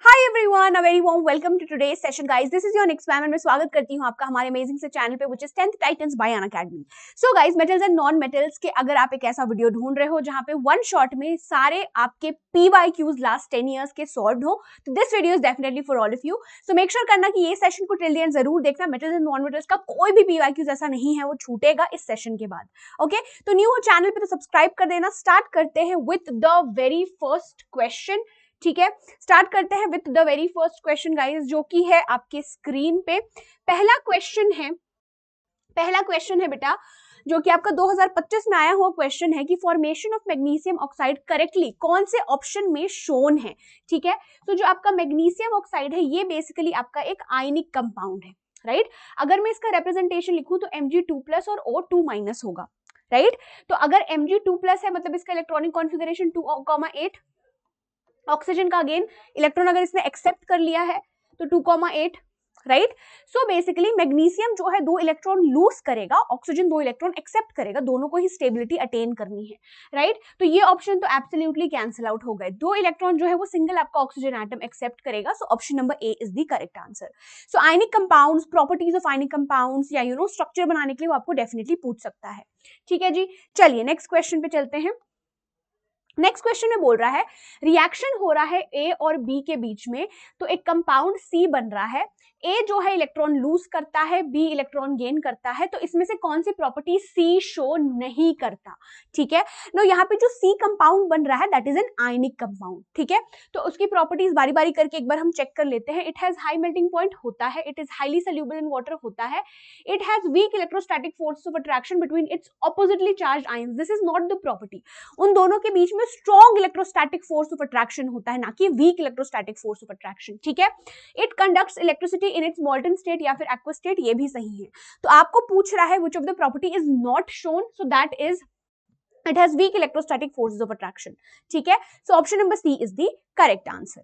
Hi everyone, a very warm welcome to today's session guys. This is your next ma'am and मैं स्वागत करती हूँ आपका हमारे अमेजिंग से चैनल पे, which is 10th Titans bye Unacademy. So guys, metals and non metals के अगर आप एक ऐसा वीडियो ढूंढ रहे हो जहां पे वन शॉट में सारे आपके PYQs लास्ट 10 इयर्स के सॉल्व्ड हो, तो this video is definitely for all of you. So make sure करना कि ये सेशन को टिल द एंड जरूर देखना। मेटल्स एंड नॉन मेटल्स का कोई भी PYQs ऐसा नहीं है वो छूटेगा इस सेशन के बाद। ओके, तो न्यू हो चैनल पे तो सब्सक्राइब कर देना। स्टार्ट करते हैं with the very first question. ठीक है, स्टार्ट करते हैं with the very first question guys, जो कि है आपके स्क्रीन पे। पहला क्वेश्चन है बेटा, जो कि आपका 2025 में आया हुआ क्वेश्चन है कि formation of magnesium oxide correctly कौन से ऑप्शन में शोन है। ठीक है, तो जो आपका मैग्नीशियम ऑक्साइड है ये बेसिकली आपका एक आयनिक कंपाउंड है, राइट। अगर मैं इसका रिप्रेजेंटेशन लिखूं तो Mg2+ और O2- होगा, राइट। तो अगर Mg2+ है मतलब इसका इलेक्ट्रॉनिक कॉन्फिगरेशन 2,8। ऑक्सीजन का अगेन इलेक्ट्रॉन अगर इसने एक्सेप्ट कर लिया है तो 2,8, राइट। सो बेसिकली मैग्नीशियम जो है 2 इलेक्ट्रॉन लूज करेगा, ऑक्सीजन 2 इलेक्ट्रॉन एक्सेप्ट करेगा, दोनों को ही स्टेबिलिटी अटेन करनी है, राइट। तो ये ऑप्शन तो एब्सोल्युटली कैंसिल आउट हो गए। 2 इलेक्ट्रॉन जो है वो सिंगल आपका ऑक्सीजन एटम एक्सेप्ट करेगा। सो option number A is the correct answer. So ionic compounds, properties of ionic compounds या स्ट्रक्चर बनाने के लिए वो आपको डेफिनेटली पूछ सकता है। ठीक है जी, चलिए नेक्स्ट क्वेश्चन पे चलते हैं। नेक्स्ट क्वेश्चन में बोल रहा है रिएक्शन हो रहा है ए और बी के बीच में, तो एक कंपाउंड सी बन रहा है। ए जो है इलेक्ट्रॉन लूज करता है, बी इलेक्ट्रॉन गेन करता है, तो इसमें से कौन सी प्रॉपर्टी सी शो नहीं करता। ठीक है, नो यहाँ पे जो सी कंपाउंड बन रहा है that is an ionic compound. ठीक है, तो उसकी प्रॉपर्टीज बारी बारी करके एक बार हम चेक कर लेते हैं। It has high melting point होता है, it is highly soluble in water होता है, it has weak electrostatic force of attraction between its oppositely charged ions. This is not the property. उन दोनों के बीच में strong electrostatic force of attraction होता है, ना कि weak electrostatic force of attraction. ठीक है, it conducts electricity in its molten state या फिर एक्वस स्टेट, ये भी सही है। तो आपको पूछ रहा है which of the property is not shown, so that is it has weak electrostatic forces of attraction. ठीक है, so option number C is the correct answer.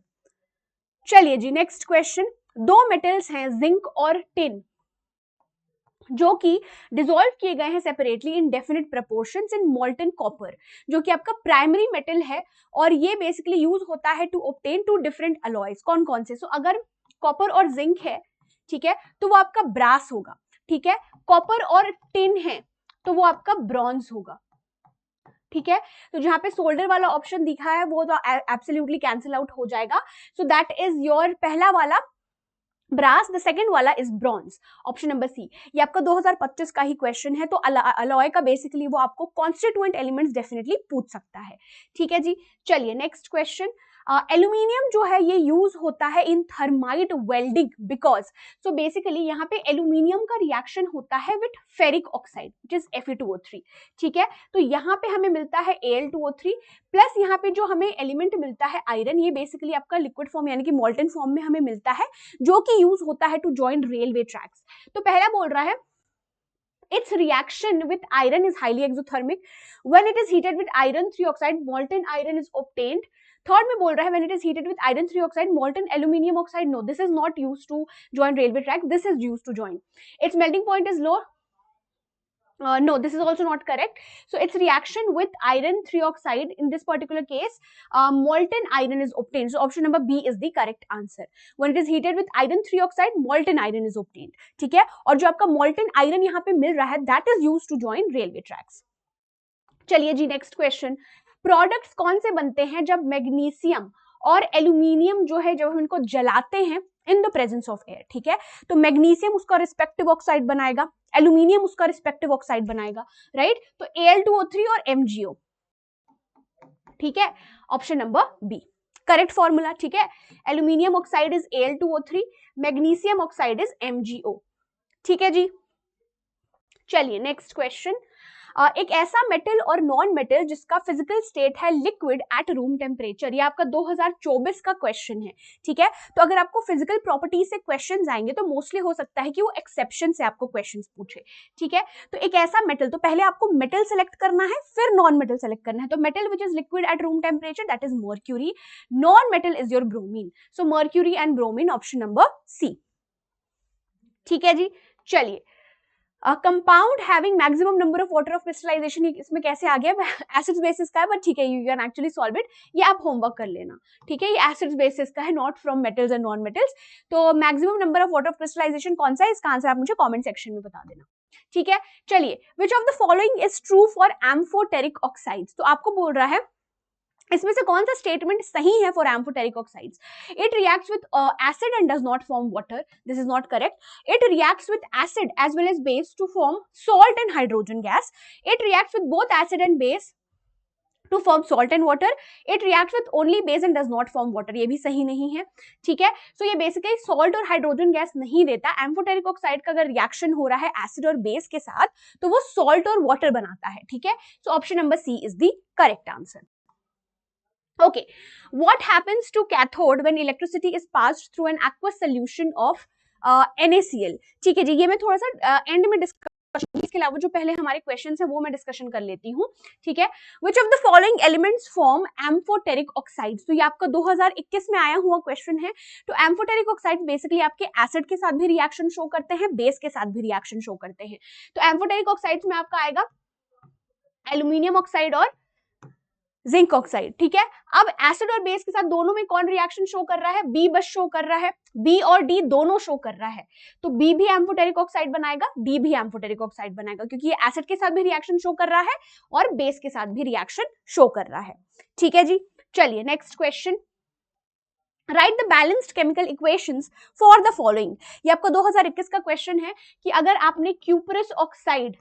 चलिए जी नेक्स्ट क्वेश्चन। दो मेटल्स हैं जिंक और टिन, जो कि डिसॉल्व किए गए हैं separately in definite proportions in molten copper, जो कि आपका प्राइमरी मेटल है और ये बेसिकली यूज होता है टू ऑब्टेन 2 डिफरेंट अलॉयज। कौन कौन से? सो अगर कॉपर और जिंक है, ठीक है, तो वो आपका ब्रास होगा। ठीक है, कॉपर और टिन है तो वो आपका ब्रॉन्ज होगा। ठीक है, तो जहां पे सोल्डर वाला ऑप्शन दिखा है वो तो एब्सोल्युटली कैंसिल आउट हो जाएगा। सो दैट इज योर पहला वाला ब्रास, द सेकंड वाला is bronze, option number C. ये आपका 2025 का ही क्वेश्चन है, तो अलॉय का बेसिकली वो आपको कॉन्स्टिट्यूएंट एलिमेंट्स डेफिनेटली पूछ सकता है। ठीक है जी, चलिए नेक्स्ट क्वेश्चन। एल्यूमिनियम जो है ये यूज होता है in thermite welding because, so basically यहाँ पे एल्यूमिनियम का रिएक्शन होता है with ferric oxide which is Fe2O3। ठीक है, तो यहाँ पे हमें मिलता है Al2O3 प्लस यहाँ पे जो हमें एलिमेंट मिलता है आयरन, ये बेसिकली आपका लिक्विड फॉर्म यानी कि मोल्टन फॉर्म में हमें मिलता है, जो कि यूज होता है टू जॉइन रेलवे ट्रैक्स। तो पहला बोल रहा है its reaction with iron is highly exothermic. When it is heated with iron 3 oxide, molten iron is obtained. Third में बोल रहा है when it is heated with iron 3 oxide, molten aluminum oxide. No, this is not used to join railway track. This is used to join. Its melting point is low. No, this is also not correct. So its reaction with iron 3 oxide, in this particular case, molten iron is obtained. So option number B is the correct answer. When it is heated with iron 3 oxide, molten iron is obtained. ठीक है, और जो आपका molten iron यहाँ पे मिल रहा है, that is used to join railway tracks. चलिए जी नेक्स्ट क्वेश्चन। प्रोडक्ट्स कौन से बनते हैं जब मैग्नीशियम और एल्यूमिनियम जो है जब हम इनको जलाते हैं in the presence of air. ठीक है, तो मैग्नीशियम उसका रिस्पेक्टिव ऑक्साइड बनाएगा, एल्यूमिनियम उसका रिस्पेक्टिव ऑक्साइड बनाएगा, राइट। तो Al2O3 और MgO। ठीक है, option number B correct formula. ठीक है, aluminium oxide is Al2O3, magnesium oxide is MgO। ठीक है जी, चलिए नेक्स्ट क्वेश्चन। एक ऐसा मेटल और नॉन मेटल जिसका फिजिकल स्टेट है लिक्विड एट रूम टेम्परेचर, ये आपका 2024 का क्वेश्चन है। ठीक है, तो अगर आपको फिजिकल प्रॉपर्टी से क्वेश्चंस आएंगे तो मोस्टली हो सकता है कि वो एक्सेप्शन से आपको क्वेश्चंस पूछे। ठीक है, तो एक ऐसा मेटल, तो पहले आपको मेटल सेलेक्ट करना है फिर नॉन मेटल सेलेक्ट करना है। तो metal which is liquid at room temperature that is mercury, non metal is your bromine. So mercury and bromine, option number C. ठीक है जी, चलिए compound having maximum number of water of crystallization, इसमें कैसे आ गया, एसिड्स बेसिस का है, but ठीक है, you can actually solve it, ये आप होमवर्क कर लेना, ठीक है, ये एसिड्स बेसिस का है, not from metals and non metals. तो maximum number of water of crystallization कौन सा है, इसका आंसर आप मुझे कॉमेंट सेक्शन में बता देना, ठीक है। चलिए, विच of the following is true for amphoteric oxides, तो आपको बोल रहा है इसमें से कौन सा स्टेटमेंट सही है for amphoteric oxides. It reacts with acid and does not form water, this is not correct. It reacts with acid as well as base to form salt and hydrogen gas. It reacts with both acid and base to form salt and water. It reacts with only base and does not form water, ये भी सही नहीं है, ठीक है। So ये basically salt और hydrogen gas नहीं देता। एम्फोटेरिक ऑक्साइड का अगर रिएक्शन हो रहा है एसिड और बेस के साथ तो वो सॉल्ट और वाटर बनाता है, ठीक है। So option number C is the correct answer. Okay, what happens to cathode when electricity is passed through an aqueous solution of NaCl? ठीक है जी, ये मैं थोड़ा सा एंड में डिस्कशन, इसके अलावा जो पहले हमारे क्वेश्चंस हैं वो मैं डिस्कशन कर लेती हूँ, ठीक है। Which of the following elements form amphoteric oxides? तो ये आपका 2021 में आया हुआ क्वेश्चन है। तो एम्फोटेरिक ऑक्साइड्स बेसिकली आपके एसिड के साथ भी रिएक्शन शो करते हैं, बेस के साथ भी रिएक्शन शो करते हैं। तो एम्फोटेरिक ऑक्साइड्स में आपका आएगा एल्यूमिनियम ऑक्साइड और जिंक ऑक्साइड, ठीक है। अब एसिड और बेस के साथ दोनों में कौन रिएक्शन शो कर रहा है, बी बस शो कर रहा है, बी और डी दोनों शो कर रहा है। तो बी भी एम्फोटेरिक ऑक्साइड बनाएगा, डी भी एम्फोटेरिक ऑक्साइड बनाएगा, क्योंकि ये एसिड के साथ भी रिएक्शन शो कर रहा है और बेस के साथ भी रिएक्शन शो कर रहा है, ठीक है जी। चलिए next question, right the balanced chemical equations for the following. ये आपका 2021 का क्वेश्चन है कि अगर आपने क्यूपरस ऑक्साइड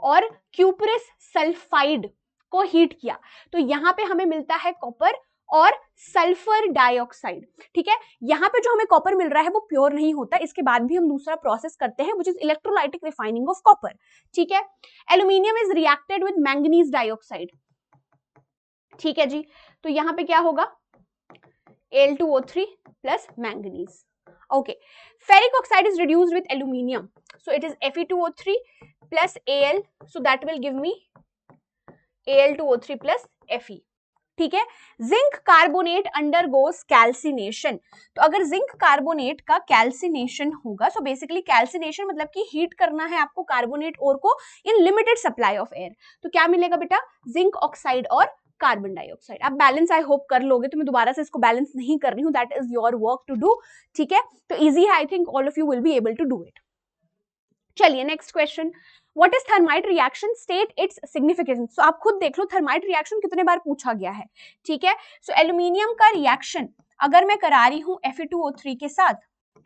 और क्यूपरस सल्फाइड को हीट किया तो यहां पे हमें मिलता है कॉपर और सल्फर डाइऑक्साइड, ठीक है। यहां पे जो हमें कॉपर मिल रहा है वो प्योर नहीं होता, इसके बाद भी हम दूसरा प्रोसेस करते हैं which is electrolytic refining of copper, ठीक है। Aluminium is reacted with manganese dioxide, ठीक है जी। तो यहां पे क्या होगा, Al2O3 plus manganese, okay. Ferric oxide is reduced with aluminium, so it is Fe2O3 plus Al, so that will give me Al2O3 plus Fe, ठीक है। जिंक कार्बोनेट अंडरगोस कैल्सिनेशन, तो अगर जिंक कार्बोनेट का कैल्सिनेशन होगा, so basically calcination मतलब कि heat करना है आपको कार्बोनेट ओर को in limited supply of air, तो क्या मिलेगा बेटा, जिंक ऑक्साइड और कार्बन डाइऑक्साइड। आप बैलेंस आई होप कर लोगे, तो मैं दोबारा से इसको बैलेंस नहीं कर रही हूँ, that is your work to do, ठीक है। तो इजी है, I think all of you will be able to do it. चलिए next question, what is thermite reaction, state its significance. So आप खुद देख लो थर्माइट रिएक्शन कितने बार पूछा गया है, ठीक है। सो एल्यूमिनियम का रिएक्शन अगर मैं करा रही हूं Fe2O3 के साथ,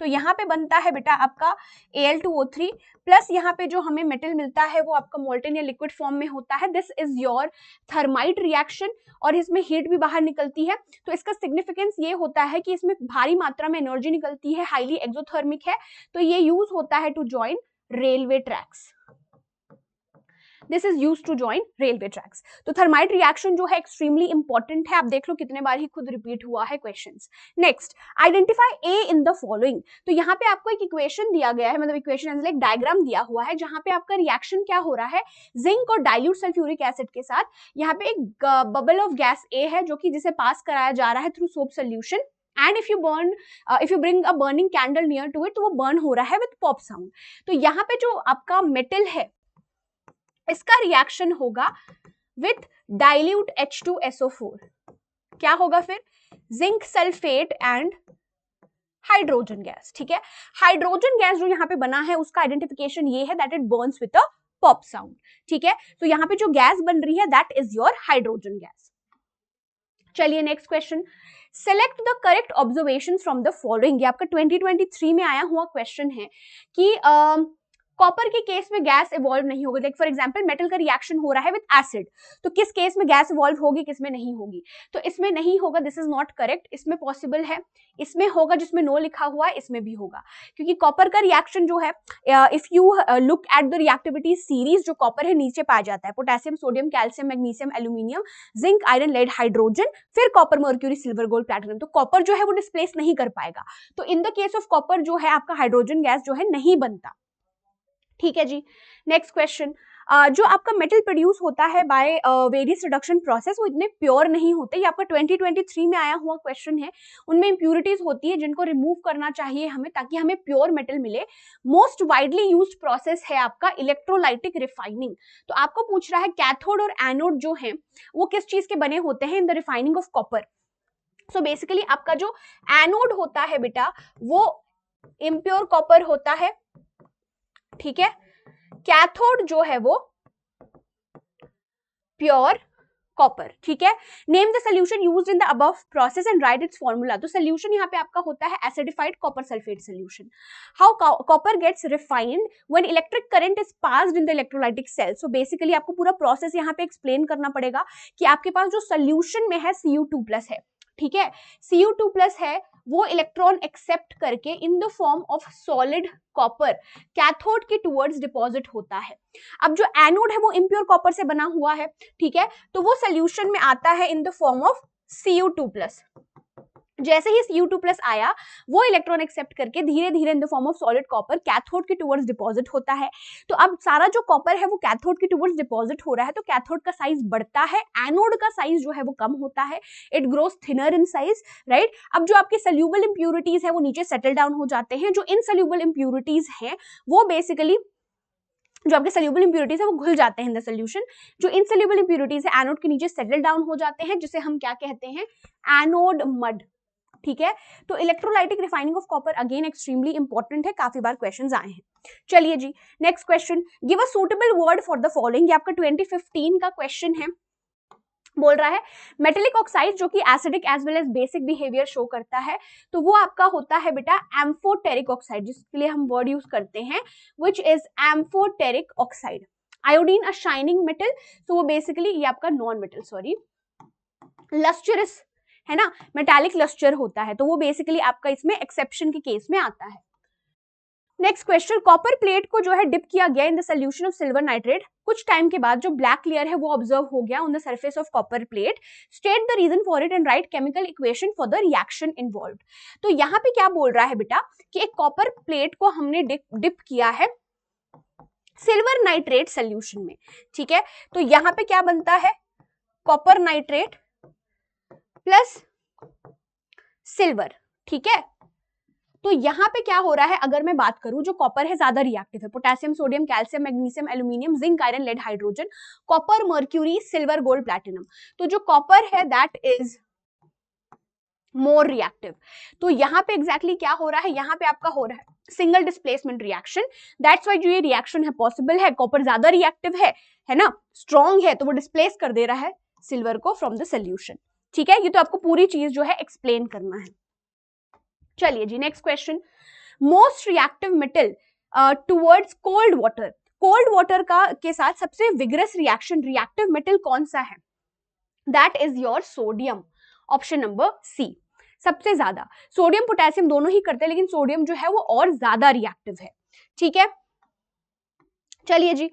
तो यहाँ पे बनता है बेटा आपका Al2O3 प्लस यहाँ पे जो हमें मेटल मिलता है वो आपका मोल्टन या लिक्विड फॉर्म में होता है, this is your thermite reaction, और इसमें हीट भी बाहर निकलती है। तो इसका सिग्निफिकेंस ये होता है कि इसमें भारी मात्रा में एनर्जी निकलती है, हाईली एक्सोथर्मिक है, तो ये यूज होता है to join railway tracks, this is used to join railway tracks. तो थर्माइट रिएक्शन जो है एक्सट्रीमली इंपॉर्टेंट है, आप देख लो कितने बार ही खुद रिपीट हुआ है questions. Next, identify A in the following. तो यहाँ पे आपको एक इक्वेशन दिया गया है, मतलब इक्वेशन एज लाइक डायग्राम दिया हुआ है, जहां पे आपका रिएक्शन क्या हो रहा है, जिंक और डाइल्यूट सल्फ्यूरिक एसिड के साथ यहाँ पे एक बबल ऑफ गैस ए है जो कि जिसे पास कराया जा रहा है through soap solution, and if you bring a burning candle near to it, तो वो बर्न हो रहा है विद पॉप साउंड। तो यहाँ पे जो आपका मेटल है इसका रिएक्शन होगा विथ डाइल्यूट H2SO4, क्या होगा फिर, zinc sulphate and hydrogen gas, ठीक है। हाइड्रोजन गैस जो यहाँ पे बना है उसका आइडेंटिफिकेशन ये है that it Burns with a pop sound, ठीक है। तो यहाँ पे जो गैस बन रही है that is your hydrogen gas. चलिए next question, select the correct observation from the following. ये आपका 2023 में आया हुआ क्वेश्चन है कि कॉपर के केस में गैस इवॉल्व नहीं होगी, लाइक फॉर एग्जांपल मेटल का रिएक्शन हो रहा है विद एसिड, तो किस केस में गैस इवॉल्व होगी, किस में नहीं होगी, तो इसमें नहीं होगा, दिस इज नॉट करेक्ट। इसमें पॉसिबल है, इसमें होगा, जिसमें नो लिखा हुआ है इसमें भी होगा, क्योंकि कॉपर का रिएक्शन जो है, if you look at the reactivity series, जो कॉपर है नीचे पाया जाता है, potassium, sodium, calcium, magnesium, aluminium, zinc, iron, lead, hydrogen, फिर copper, mercury, silver, gold, platinum. तो कॉपर जो है वो डिस्प्लेस नहीं कर पाएगा, तो in the case of copper जो है आपका हाइड्रोजन गैस जो है नहीं बनता, ठीक है जी। नेक्स्ट क्वेश्चन, जो आपका मेटल प्रोड्यूस होता है बाय वेरियस रिडक्शन प्रोसेस वो इतने प्योर नहीं होते। ये आपका 2023 में आया हुआ क्वेश्चन है। उनमें इंप्यूरिटीज होती है जिनको रिमूव करना चाहिए हमें ताकि हमें प्योर मेटल मिले। मोस्ट वाइडली यूज्ड प्रोसेस है आपका इलेक्ट्रोलाइटिक रिफाइनिंग। तो आपको पूछ रहा है कैथोड और एनोड जो है वो किस चीज के बने होते हैं in the refining of copper. So basically आपका जो एनोड होता है बेटा वो इम्प्योर कॉपर होता है, ठीक है। कैथोड जो है वो प्योर कॉपर, ठीक है। Name the solution used in the above process and write its formula. तो सोल्यूशन यहाँ पे आपका होता है acidified copper sulphate solution. How copper gets refined when electric current is passed in the electrolytic cell. So basically आपको पूरा process यहाँ पे एक्सप्लेन करना पड़ेगा कि आपके पास जो सोल्यूशन में है Cu2+ है, ठीक है। Cu2+ है वो इलेक्ट्रॉन एक्सेप्ट करके in the form of solid copper cathode के टुवर्ड्स डिपॉजिट होता है। अब जो एनोड है वो इम्प्योर कॉपर से बना हुआ है, ठीक है। तो वो सोल्यूशन में आता है in the form of Cu2+। जैसे ही Cu2+ आया वो इलेक्ट्रॉन एक्सेप्ट करके धीरे धीरे in the form of solid copper cathode के टुवर्ड्स डिपॉजिट होता है। तो अब सारा जो कॉपर है वो कैथोड के टुवर्ड्स डिपॉजिट हो रहा है, तो कैथोड का साइज बढ़ता है, एनोड का साइज जो है वो कम होता है, it grows thinner in size, right. अब जो आपके सोल्यूबल इंप्यूरिटीज है वो नीचे सेटल डाउन हो जाते हैं। जो इनसोल्यूबल इंप्यूरिटीज हैं वो बेसिकली जो आपके सोल्यूबल इंप्यूरिटीज है वो घुल जाते हैं इन द सोल्यूशन। जो इनसोल्यूबल इंप्यूरिटीज है एनोड के नीचे सेटल डाउन हो जाते हैं, जिसे हम क्या कहते हैं, एनोड मड, ठीक है। तो electrolytic refining of copper again extremely important है, काफी बार क्वेश्चंस आए हैं। चलिए जी next question, give a suitable word for the following. ये आपका 2015 का क्वेश्चन है। बोल रहा है मेटेलिक ऑक्साइड जो कि acidic as well as basic behaviour show करता है, तो वो आपका होता है बेटा एम्फोटेरिक ऑक्साइड, जिसके लिए हम वर्ड यूज करते हैं which is amphoteric oxide. Iodine a shining metal, तो वो बेसिकली ये आपका नॉन मेटल, सॉरी, लस्चरस है ना, मेटालिक लस्टर होता है, तो वो बेसिकली आपका इसमें एक्सेप्शन के केस में आता है। नेक्स्ट क्वेश्चन, कॉपर प्लेट को जो है डिप किया गया in the solution of silver nitrate, कुछ टाइम के बाद जो ब्लैक लेयर है वो ऑब्जर्व हो गया on the surface of copper plate, state the reason for it and write chemical equation for the reaction involved. तो यहाँ पे क्या बोल रहा है बेटा कि एक कॉपर प्लेट को हमने डिप किया है सिल्वर नाइट्रेट सोल्यूशन में, ठीक है। तो यहाँ पे क्या बनता है, कॉपर नाइट्रेट प्लस सिल्वर, ठीक है। तो यहां पे क्या हो रहा है, अगर मैं बात करूं, जो कॉपर है ज्यादा रिएक्टिव है, potassium, sodium, calcium, magnesium, aluminium, zinc, iron, lead, hydrogen, copper, mercury, silver, gold, platinum. तो जो कॉपर है दैट इज मोर रिएक्टिव। तो यहाँ पे एग्जैक्टली क्या हो रहा है, यहाँ पे आपका हो रहा है single displacement reaction, that's why जो ये रिएक्शन है पॉसिबल है। कॉपर ज्यादा रिएक्टिव है ना, स्ट्रॉन्ग है, तो वो डिस्प्लेस कर दे रहा है सिल्वर को फ्रॉम द सोल्यूशन, ठीक है। ये तो आपको पूरी चीज जो है एक्सप्लेन करना है। चलिए जी next question, most reactive metal towards cold water. Cold water का के साथ सबसे विग्रस रिएक्शन रिएक्टिव मेटल कौन सा है, that is your sodium, option number C. सबसे ज्यादा सोडियम पोटेशियम दोनों ही करते हैं, लेकिन सोडियम जो है वो और ज्यादा रिएक्टिव है, ठीक है। चलिए जी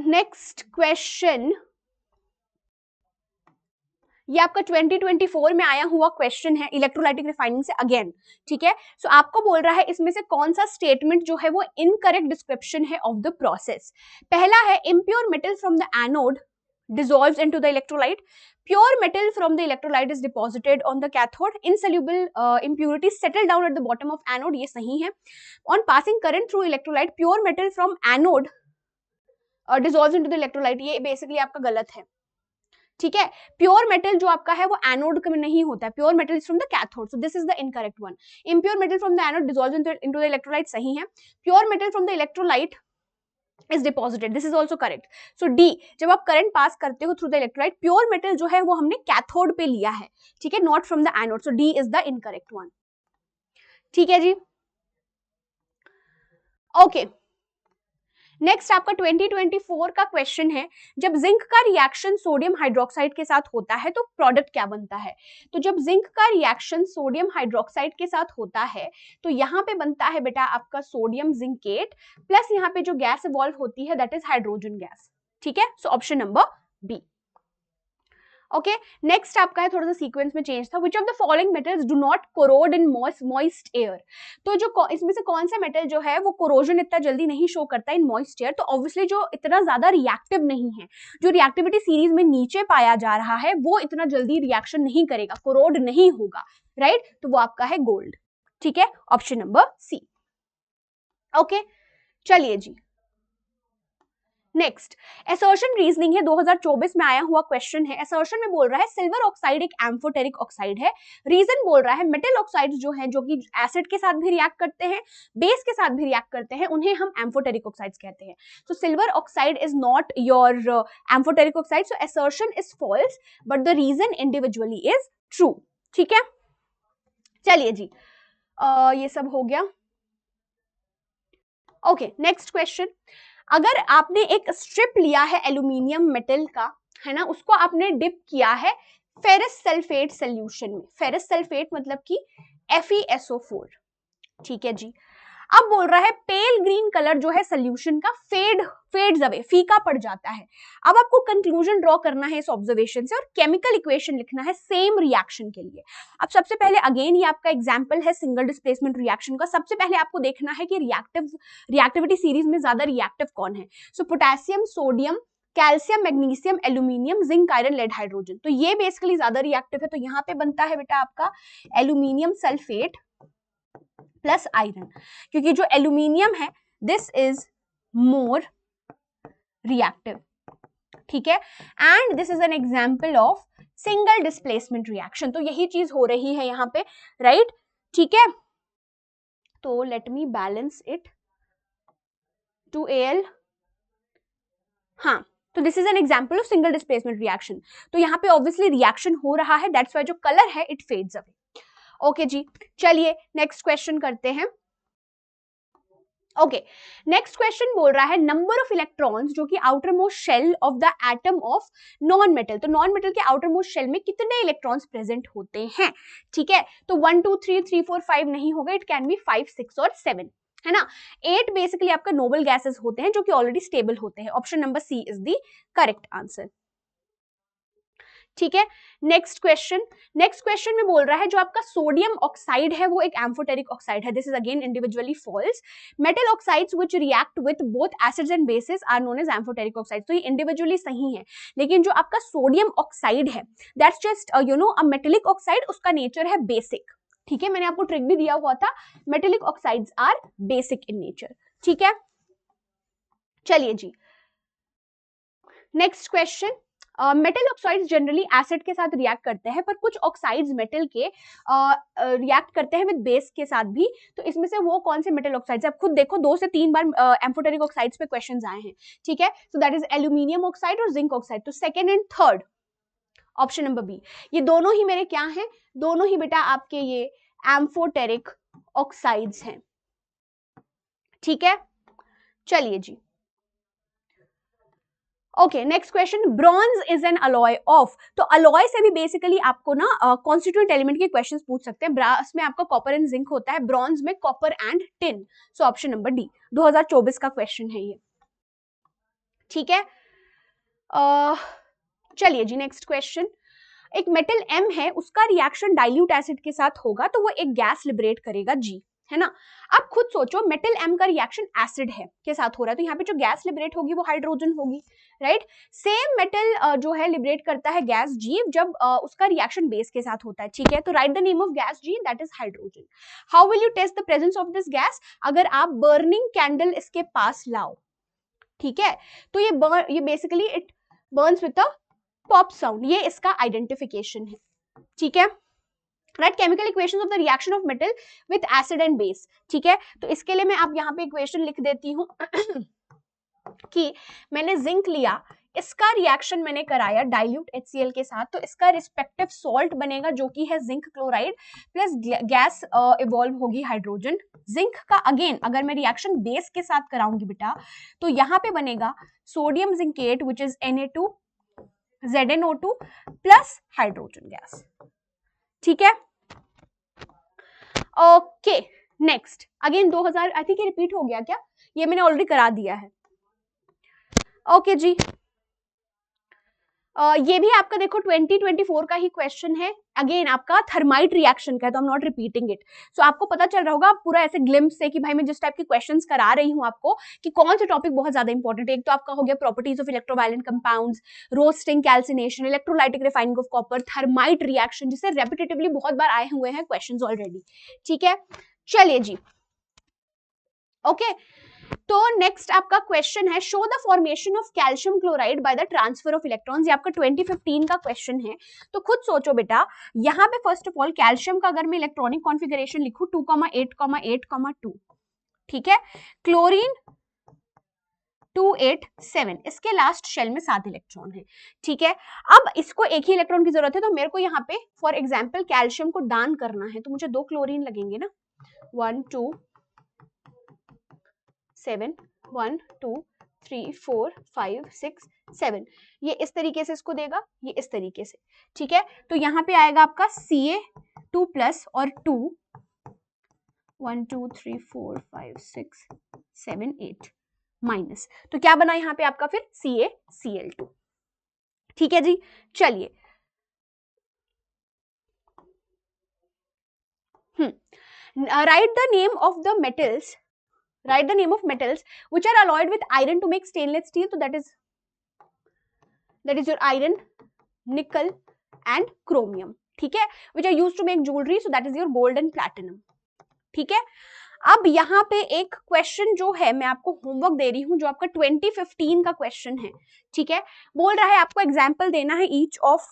नेक्स्ट क्वेश्चन, ये आपका 2024 में आया हुआ क्वेश्चन है इलेक्ट्रोलाइटिक रिफाइनिंग से अगेन, ठीक है। सो आपको बोल रहा है इसमें से कौन सा स्टेटमेंट जो है वो इनकरेक्ट डिस्क्रिप्शन है ऑफ द प्रोसेस। पहला है impure metal from the anode dissolves into the electrolyte, pure metal from the electrolyte is deposited on the cathode, insoluble impurities settle down at the bottom of anode, ये सही है। On passing current through electrolyte, pure metal from anode dissolves into the electrolyte, ये basically आपका गलत है, ठीक है। Pure metal जो आपका है वो एनोड में नहीं होता है, pure metal is from the cathode, so this is the incorrect one. Impure metal from the anode dissolves into the electrolyte, सही है। Pure metal from the electrolyte is deposited, this is also correct. So D, जब आप current pass करते हो through the electrolyte, pure metal जो है वो हमने कैथोड पे लिया है, ठीक है, not from the anode, so D is the incorrect one, ठीक है जी। ओके नेक्स्ट आपका 2024 का क्वेश्चन है, जब जिंक का रिएक्शन सोडियम हाइड्रोक्साइड के साथ होता है तो प्रोडक्ट क्या बनता है। तो जब जिंक का रिएक्शन सोडियम हाइड्रोक्साइड के साथ होता है तो यहाँ पे बनता है बेटा आपका सोडियम जिंकेट, प्लस यहाँ पे जो गैस इवॉल्व होती है दैट इज हाइड्रोजन गैस, ठीक है। So option number B. Okay next आपका है, थोड़ा सा सीक्वेंस में चेंज था, which of the following metals do not corrode in moist air. तो जो इसमें से कौन सा मेटल जो है वो कोरोजन इतना जल्दी नहीं शो करता इन मॉइस्ट एयर, तो ऑब्वियसली जो इतना ज्यादा रिएक्टिव नहीं है, जो रिएक्टिविटी सीरीज में नीचे पाया जा रहा है वो इतना जल्दी रिएक्शन नहीं करेगा, कोरोड नहीं होगा, राइट, तो वो आपका है गोल्ड। ठीक है, ऑप्शन नंबर सी। ओके चलिए जी, नेक्स्ट असर्शन रीजनिंग है, 2024 में आया हुआ क्वेश्चन है। असर्शन में बोल रहा है सिल्वर ऑक्साइड एक एम्फोटेरिक ऑक्साइड है। रीजन बोल रहा है मेटल ऑक्साइड्स जो हैं, जो कि एसिड के साथ भी रिएक्ट करते हैं, बेस के साथ भी रिएक्ट करते हैं, उन्हें हम एम्फोटेरिक ऑक्साइड्स कहते हैं। So silver oxide is not your amphoteric oxide, so assertion is false but the reason individually is true. ठीक है, चलिए जी, ये सब हो गया। ओके नेक्स्ट क्वेश्चन, अगर आपने एक स्ट्रिप लिया है एल्यूमिनियम मेटल का, है ना, उसको आपने डिप किया है फेरस सल्फेट सॉल्यूशन में, फेरस सल्फेट मतलब कि FeSO4, ठीक है जी। अब बोल रहा है पेल ग्रीन कलर जो है सोल्यूशन का फेड्स अवे, फीका पड़ जाता है। अब आपको कंक्लूजन ड्रॉ करना है इस ऑब्जर्वेशन से और केमिकल इक्वेशन लिखना है सेम रिएक्शन के लिए। अब सबसे पहले अगेन ये आपका एग्जांपल है सिंगल डिस्प्लेसमेंट रिएक्शन का। सबसे पहले आपको देखना है कि रिएक्टिविटी सीरीज में ज्यादा रिएक्टिव कौन है। So potassium, sodium, calcium, magnesium, aluminium, zinc, iron, lead, hydrogen, तो ये बेसिकली ज्यादा रिएक्टिव है। तो यहाँ पे बनता है बेटा आपका एल्यूमिनियम सल्फेट प्लस आयरन, क्योंकि जो एल्यूमिनियम है दिस इज मोर रिएक्टिव। ठीक है, and this is an example of single displacement reaction. तो यही चीज हो रही है यहाँ पे, राइट। ठीक है, तो let me balance it to Al। हाँ, तो this is an example of single displacement reaction. तो यहाँ पे ऑब्वियसली रिएक्शन हो रहा है, दैट्स वाई जो कलर है इट फेड्स अवे। ओके जी, चलिए नेक्स्ट क्वेश्चन करते हैं। ओके नेक्स्ट क्वेश्चन बोल रहा है नंबर ऑफ इलेक्ट्रॉन्स जो कि outer most shell of the atom of non metal. तो नॉन मेटल के आउटर मोस्ट शेल में कितने इलेक्ट्रॉन्स प्रेजेंट होते हैं। ठीक है, तो 1 2 3 3 4 5 नहीं होगा, इट कैन बी 5 6 और 7, है ना। 8 बेसिकली आपका नोबल गैसेस होते हैं जो कि ऑलरेडी स्टेबल होते हैं। Option number C is the correct answer. ठीक है, नेक्स्ट क्वेश्चन में बोल रहा है जो आपका सोडियम ऑक्साइड है वो एक एम्फोटेरिक ऑक्साइड है। This is again individually false. Metal oxides which react with both acids and bases are known as amphoteric oxides. तो ये इंडिविजुअली सही है, लेकिन जो आपका सोडियम ऑक्साइड है that's just a metallic oxide, उसका नेचर है बेसिक। ठीक है, मैंने आपको ट्रिक भी दिया हुआ था, metallic oxides are basic in nature. ठीक है, चलिए जी, next question. Metal oxides generally acid के साथ रिएक्ट करते हैं, पर कुछ ऑक्साइड्स मेटल के रिएक्ट करते हैं विद बेस के साथ भी। तो इसमें से वो कौन से मेटल ऑक्साइड्स, आप खुद देखो 2 से 3 बार एम्फोटेरिक ऑक्साइड्स पे क्वेश्चंस आए हैं। ठीक है, so that is aluminium oxide और जिंक ऑक्साइड। तो second and third option number B, ये दोनों ही मेरे क्या हैं, दोनों ही बेटा आपके ये एम्फोटेरिक ऑक्साइड्स हैं। ठीक है, चलिए जी, okay next question, bronze is an alloy of. तो अलॉय से भी बेसिकली आपको ना कॉन्स्टिट्यूएंट एलिमेंट के क्वेश्चंस पूछ सकते हैं। ब्रास में आपका कॉपर एंड जिंक होता है, ब्रॉन्ज में copper and tin. So option number D, 2024 का क्वेश्चन है ये। ठीक है, चलिए जी, नेक्स्ट क्वेश्चन। एक मेटल M है, उसका रिएक्शन डाइल्यूट एसिड के साथ होगा तो वो एक गैस लिबरेट करेगा G, है ना। अब खुद सोचो मेटल M का रिएक्शन एसिड है के साथ हो रहा है, तो यहाँ पे जो गैस लिबरेट होगी वो हाइड्रोजन होगी, राइट। सेम मेटल जो है लिबरेट करता है गैस G जब उसका रिएक्शन बेस के साथ होता है। ठीक है, तो write the name of gas G, that is hydrogen. How will you test the presence of this gas, अगर आप बर्निंग कैंडल इसके पास लाओ। ठीक है, तो ये basically it Burns with a pop sound, ये इसका आइडेंटिफिकेशन है। ठीक है, right, chemical equations of the reaction of metal with acid and base. ठीक है, तो इसके लिए मैं आप यहाँ पे इक्वेशन लिख देती हूँ कि मैंने जिंक लिया, इसका रिएक्शन मैंने कराया डाइल्यूट HCl के साथ, तो इसका रिस्पेक्टिव सॉल्ट बनेगा जो कि है zinc chloride, plus gas evolve होगी हाइड्रोजन। जिंक का अगेन अगर मैं रिएक्शन बेस के साथ कराऊंगी बेटा, तो यहाँ पे बनेगा sodium zincate which is Na2 ZnO2 plus hydrogen gas. ठीक है, okay next again 2000, I think ये रिपीट हो गया क्या, ये मैंने ऑलरेडी करा दिया है। ओके जी, ये भी आपका देखो 2024 का ही क्वेश्चन है, अगेन आपका थर्माइट रिएक्शन का है, तो I am not repeating it. So आपको पता चल रहा होगा पूरा ऐसे ग्लिम्स से कि भाई मैं जिस टाइप के क्वेश्चंस करा रही हूँ आपको कि कौन सा टॉपिक बहुत ज्यादा इंपॉर्टेंट है। एक तो आपका हो गया properties of electrovalent compounds, roasting, calcination, electrolytic refining of copper, thermite reaction, जिससे रेपिटेटिवली बहुत बार आए हुए हैं क्वेश्चंस ऑलरेडी। ठीक है, चलिए जी, ओके। तो नेक्स्ट आपका क्वेश्चन है, show the formation of calcium chloride by the transfer of electrons. ये आपका 2015 का क्वेश्चन है। तो खुद सोचो बेटा, यहां पे फर्स्ट ऑफ ऑल कैल्शियम का अगर मैं इलेक्ट्रॉनिक कॉन्फ़िगरेशन लिखूं 2,8,8,2, ठीक है, क्लोरीन 287, इसके लास्ट शेल में 7 इलेक्ट्रॉन है। ठीक है, अब इसको एक ही इलेक्ट्रॉन की जरूरत है, तो मेरे को यहाँ पे फॉर एग्जाम्पल कैल्शियम को दान करना है, तो मुझे 2 क्लोरीन लगेंगे ना, 1 2 7, 1 2 3 4 5 6 7, ये इस तरीके से इसको देगा, ये इस तरीके से। ठीक है, तो यहाँ पे आएगा आपका Ca2 प्लस और 2, 1 2 3 4 5 6 7 8 माइनस, तो क्या बना यहाँ पे आपका फिर CaCl2। ठीक है जी, चलिए right the name of the metals, write the name of metals which are alloyed with iron to make stainless steel. So that is your iron, nickel and chromium. ठीक है, which are used to make jewelry. So that is your gold and platinum. ठीक है, अब यहाँ पे एक question जो है मैं आपको होमवर्क दे रही हूँ, जो आपका 2015 का क्वेश्चन है। ठीक है, बोल रहा है आपको एग्जाम्पल देना है each of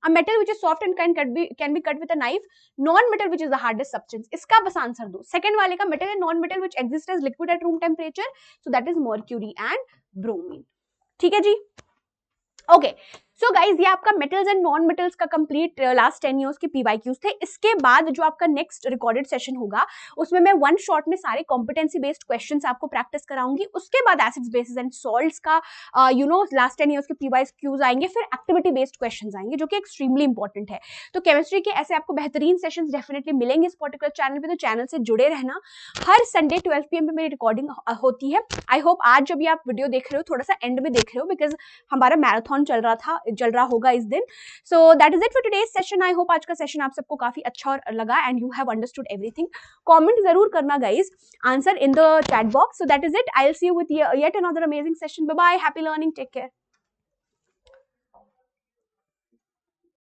a metal which is soft and can be cut with a knife, non-metal which is the hardest substance. इसका बस आंसर दो। सेकंड वाले का metal and non-metal which exist as liquid at room temperature, so that is mercury and bromine. ठीक है जी, okay. So guys, ये आपका metals and non metals का कंप्लीट लास्ट 10 इयर्स के पीवाईक्यूज थे। इसके बाद जो आपका नेक्स्ट रिकॉर्डेड सेशन होगा उसमें मैं वन शॉट में सारे कॉम्पिटेंसी बेस्ड क्वेश्चंस आपको प्रैक्टिस कराऊंगी। उसके बाद एसिड्स बेसिस एंड सॉल्ट्स का लास्ट 10 इयर्स के पीवाईक्यूज आएंगे, फिर एक्टिविटी बेस्ड क्वेश्चंस आएंगे जो कि एक्सट्रीमली इंपॉर्टेंट है। तो केमिस्ट्री के ऐसे आपको बेहतरीन सेशंस डेफिनेटली मिलेंगे इस पर्टिकुलर चैनल पे, तो चैनल से जुड़े रहना। हर संडे 12 PM पे मेरी रिकॉर्डिंग होती है। आई होप आज जब ये आप वीडियो देख रहे हो थोड़ा सा एंड में देख रहे हो, बिकॉज हमारा मैराथन चल रहा होगा इस दिन। So that is it for today's session. I hope आज का सेशन आप सबको काफी अच्छा और लगा and you have understood everything. Comment जरूर करना guys, answer in the chat box. So that is it, I will see you with yet another amazing session. Bye bye, happy learning, take care.